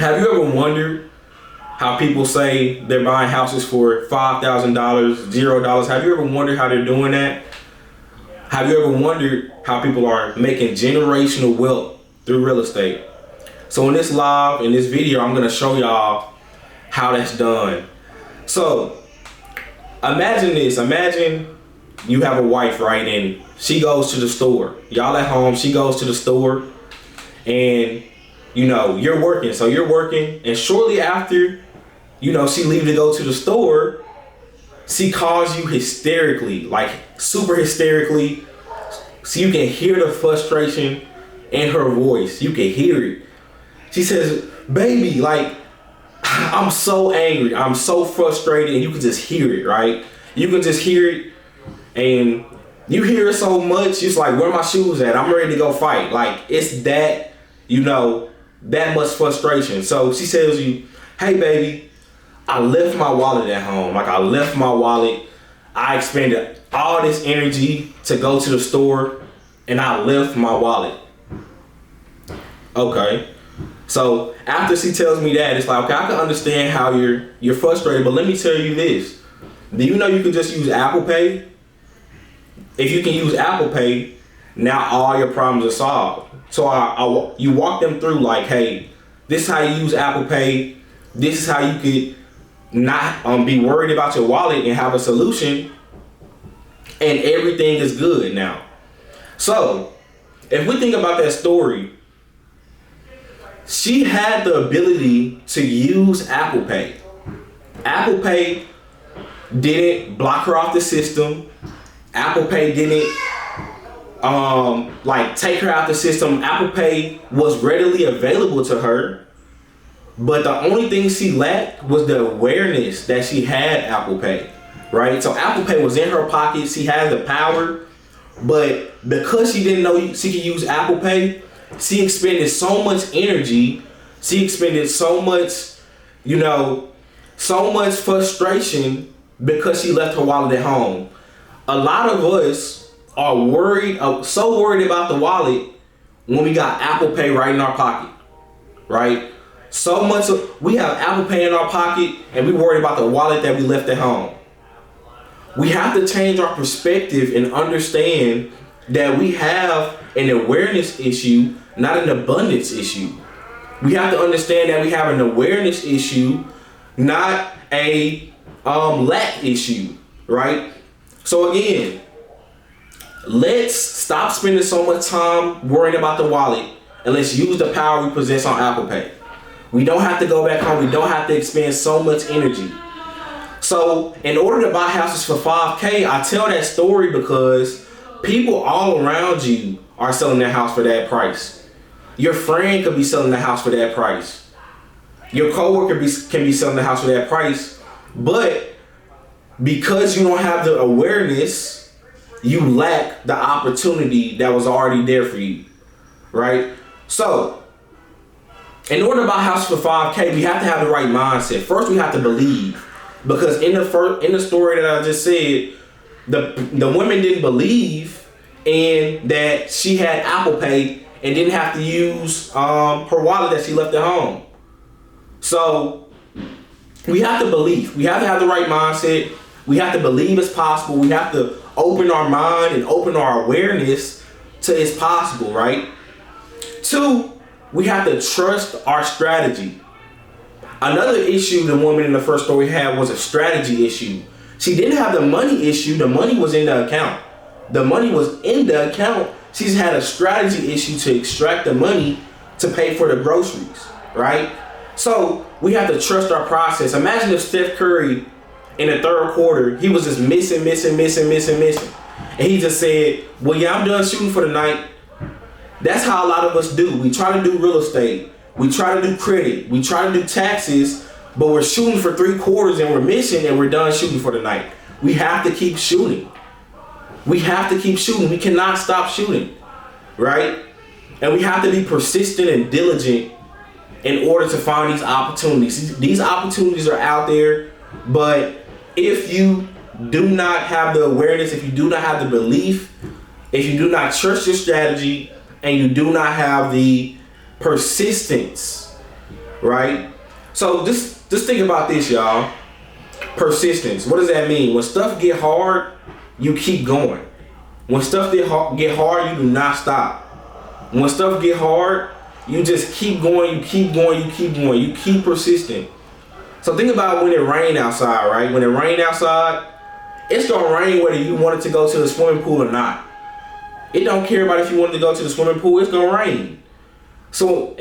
Have you ever wondered how people say they're buying houses for $5,000, $0? Have you ever wondered how they're doing that? Have you ever wondered how people are making generational wealth through real estate? So in this live, in this video, I'm gonna show y'all how that's done. So imagine this, imagine you have a wife, right? And she goes to the store. Y'all at home, she goes to the store and you know, you're working. So you're working and shortly after, you know, she leaves to go to the store, she calls you hysterically, like super hysterically. So you can hear the frustration in her voice. You can hear it. She says, baby, like, I'm so angry. I'm so frustrated. And you can just hear it, right? You can just hear it. And you hear it so much, it's like, where my shoes at? I'm ready to go fight. Like, it's that, you know, that much frustration. So she tells you, hey, baby, I left my wallet at home. Like, I left my wallet. I expended all this energy to go to the store, and I left my wallet. Okay. So after she tells me that, it's like, okay, I can understand how you're frustrated, but let me tell you this. Do you know you can just use Apple Pay? If you can use Apple Pay, now all your problems are solved. So you walk them through like, hey, this is how you use Apple Pay. This is how you could not be worried about your wallet and have a solution. And everything is good now. So if we think about that story, she had the ability to use Apple Pay. Apple Pay didn't block her off the system. Apple Pay didn't like take her out the system. Apple Pay was readily available to her, but the only thing she lacked was the awareness that she had Apple Pay, right? So Apple Pay was in her pocket. She has the power, but because she didn't know she could use Apple Pay, she expended so much energy. She expended so much, you know, so much frustration because she left her wallet at home. A lot of us are so worried about the wallet when we got Apple Pay right in our pocket, right? So much we have Apple Pay in our pocket and we worried about the wallet that we left at home. We have to change our perspective and understand that we have an awareness issue, not an abundance issue. We have to understand that we have an awareness issue, not a lack issue, right? So again, let's stop spending so much time worrying about the wallet and let's use the power we possess on Apple Pay. We don't have to go back home. We don't have to expend so much energy. So in order to buy houses for $5K, I tell that story because people all around you are selling their house for that price. Your friend could be selling the house for that price. Your coworker can be selling the house for that price. But because you don't have the awareness, you lack the opportunity that was already there for you, right? So in order to buy a house for $5K, we have to have the right mindset. First, we have to believe. Because in the story that I just said, the women didn't believe in that she had Apple Pay and didn't have to use her wallet that she left at home. So we have to believe. We have to have the right mindset. We have to believe it's possible. We have to open our mind and open our awareness to it's possible, right? 2, we have to trust our strategy. Another issue the woman in the first story had was a strategy issue. She didn't have the money issue. The money was in the account. The money was in the account. She's had a strategy issue to extract the money to pay for the groceries, right? So we have to trust our process. Imagine if Steph Curry in the third quarter, he was just missing. And he just said, well, yeah, I'm done shooting for the night. That's how a lot of us do. We try to do real estate. We try to do credit. We try to do taxes, but we're shooting for 3 quarters and we're missing and we're done shooting for the night. We have to keep shooting. We have to keep shooting. We cannot stop shooting, right? And we have to be persistent and diligent in order to find these opportunities. These opportunities are out there, but if you do not have the awareness, if you do not have the belief, if you do not trust your strategy, and you do not have the persistence right? So just think about this, y'all. Persistence. What does that mean? When stuff get hard, you keep going. When stuff get hard, you do not stop. When stuff get hard, you just keep going, you keep going, you keep going, you keep persisting. So think about when it rained outside, right? When it rained outside, it's gonna rain whether you wanted to go to the swimming pool or not. It don't care about if you wanted to go to the swimming pool, it's gonna rain. So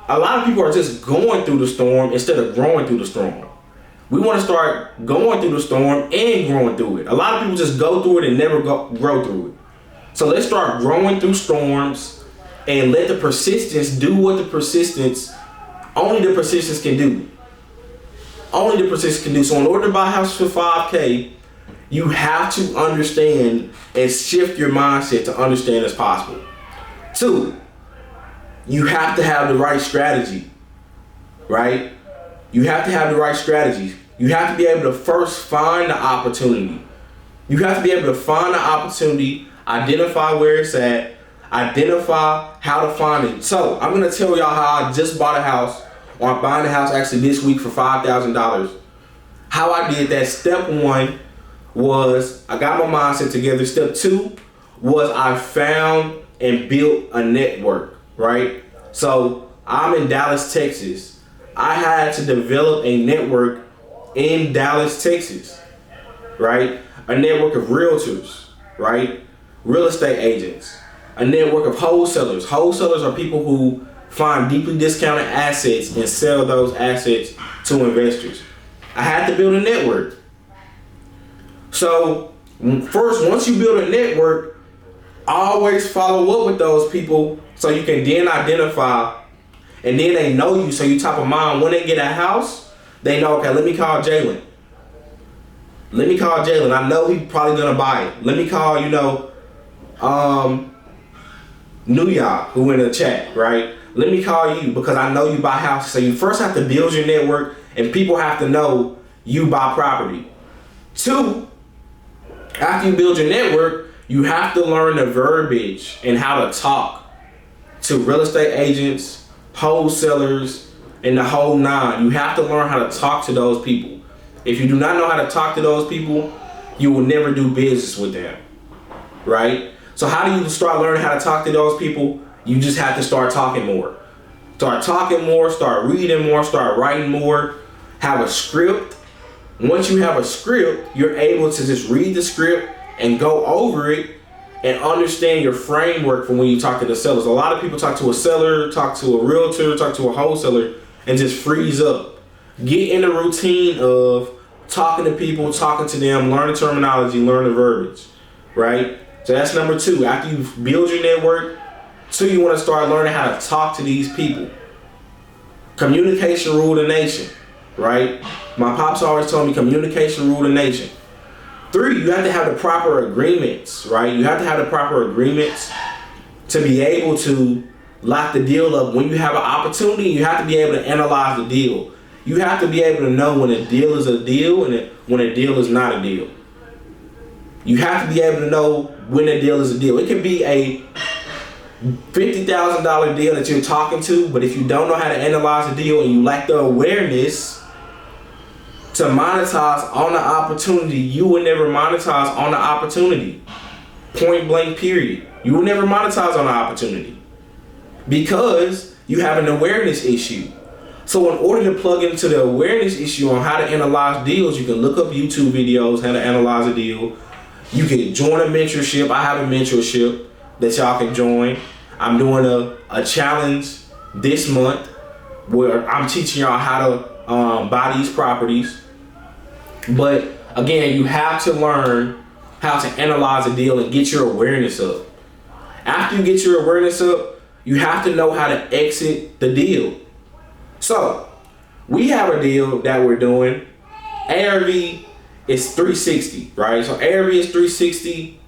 a lot of people are just going through the storm instead of growing through the storm. We want to start going through the storm and growing through it. A lot of people just go through it and never grow through it. So let's start growing through storms and let the persistence do what only the persistence can do. Only the persistence can do. So in order to buy a house for $5K, you have to understand and shift your mindset to understand it's possible. 2, you have to have the right strategy, right? You have to have the right strategies. You have to be able to first find the opportunity. You have to be able to find the opportunity, identify where it's at, identify how to find it. So I'm gonna tell y'all how I just bought a house, or I'm buying a house actually this week for $5,000. How I did that. Step 1 was I got my mindset together. Step 2 was I found and built a network, right? So I'm in Dallas, Texas. I had to develop a network in Dallas, Texas, right? A network of realtors, right? Real estate agents, a network of wholesalers. Wholesalers are people who find deeply discounted assets and sell those assets to investors. I had to build a network. So first, once you build a network, always follow up with those people so you can then identify, and then they know you, so you top of mind. When they get a house, they know, okay, let me call Jalen. I know he's probably gonna buy it. Let me call, Nuya, who in the chat, right? Let me call you because I know you buy houses. So you first have to build your network, and people have to know you buy property. 2, after you build your network, you have to learn the verbiage and how to talk to real estate agents, wholesalers, and the whole 9. You have to learn how to talk to those people. If you do not know how to talk to those people, you will never do business with them, right? So how do you start learning how to talk to those people? You just have to start talking more. Start talking more, start reading more, start writing more, have a script. Once you have a script, you're able to just read the script and go over it and understand your framework for when you talk to the sellers. A lot of people talk to a seller, talk to a realtor, talk to a wholesaler, and just freeze up. Get in the routine of talking to people, talking to them, learn the terminology, learn the verbiage, right? So that's number 2. After you build your network, 2, you want to start learning how to talk to these people. Communication rule the nation, right? My pops always told me communication rule the nation. 3, you have to have the proper agreements, right? You have to have the proper agreements to be able to lock the deal up. When you have an opportunity, you have to be able to analyze the deal. You have to be able to know when a deal is a deal and when a deal is not a deal. You have to be able to know when a deal is a deal. It can be a $50,000 deal that you're talking to, but if you don't know how to analyze the deal and you lack the awareness to monetize on the opportunity, you will never monetize on the opportunity. Point blank, period. You will never monetize on the opportunity because you have an awareness issue. So in order to plug into the awareness issue on how to analyze deals, you can look up YouTube videos, how to analyze a deal. You can join a mentorship. I have a mentorship that y'all can join. I'm doing a challenge this month where I'm teaching y'all how to buy these properties. But again, you have to learn how to analyze a deal and get your awareness up. After you get your awareness up, you have to know how to exit the deal. So we have a deal that we're doing. ARV is 360, right? So ARV is 360.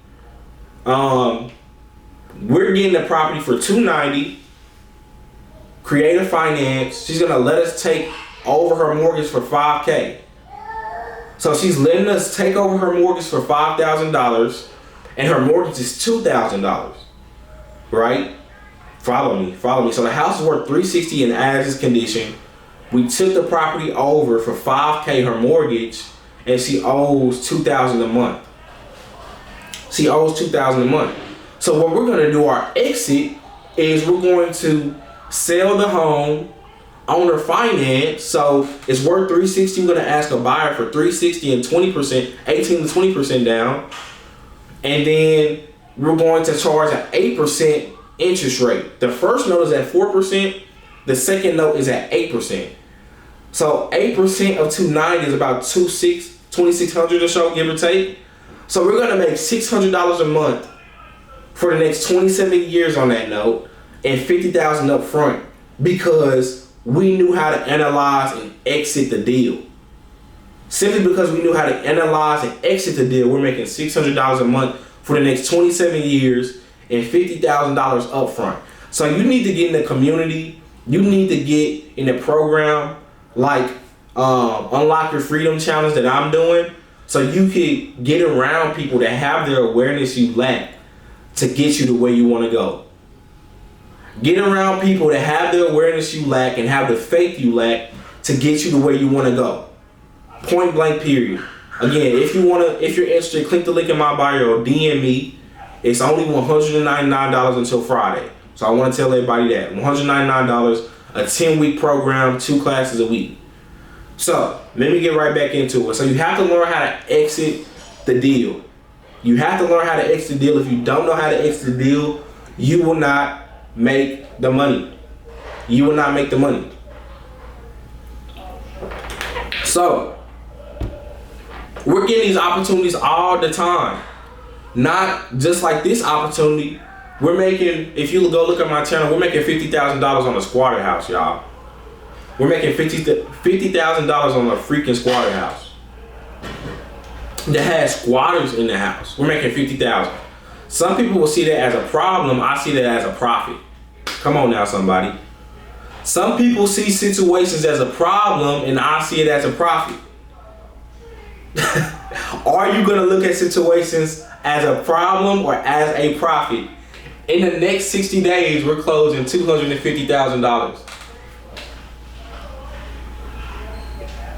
We're getting the property for $290. Creative Finance. She's gonna let us take over her mortgage for $5K. So she's letting us take over her mortgage for $5,000, and her mortgage is $2,000. Right? Follow me. So the house is worth $360 in as is condition. We took the property over for $5K her mortgage, and she owes $2,000 a month. She owes $2,000 a month. So what we're gonna do, our exit, is we're going to sell the home, owner finance. So it's worth $360. We're gonna ask a buyer for $360 and 20%, 18 to 20% down, and then we're going to charge an 8% interest rate. The first note is at 4%. The second note is at 8%. So 8% of 290 is about 2,600 or so, give or take. So we're gonna make $600 a month for the next 27 years on that note, and $50,000 up front, because we knew how to analyze and exit the deal. Simply because we knew how to analyze and exit the deal, we're making $600 a month for the next 27 years and $50,000 up front. So you need to get in the community. You need to get in the program like Unlock Your Freedom Challenge that I'm doing, so you can get around people that have their awareness you lack to get you to where you want to go. Get around people that have the awareness you lack and have the faith you lack to get you to where you want to go. Point blank, period. Again, if you're interested, click the link in my bio, DM me. It's only $199 until Friday. So I want to tell everybody that. $199, a 10-week program, 2 classes a week. So let me get right back into it. So you have to learn how to exit the deal. You have to learn how to exit the deal. If you don't know how to exit the deal, you will not make the money. You will not make the money. So we're getting these opportunities all the time. Not just like this opportunity. We're making, if you go look at my channel, we're making $50,000 on a squatter house, y'all. We're making $50,000 on a freaking squatter house that has squatters in the house. We're making $50,000. Some people will see that as a problem. I see that as a profit. Come on now, somebody. Some people see situations as a problem, and I see it as a profit. Are you gonna look at situations as a problem or as a profit? In the next 60 days, we're closing $250,000.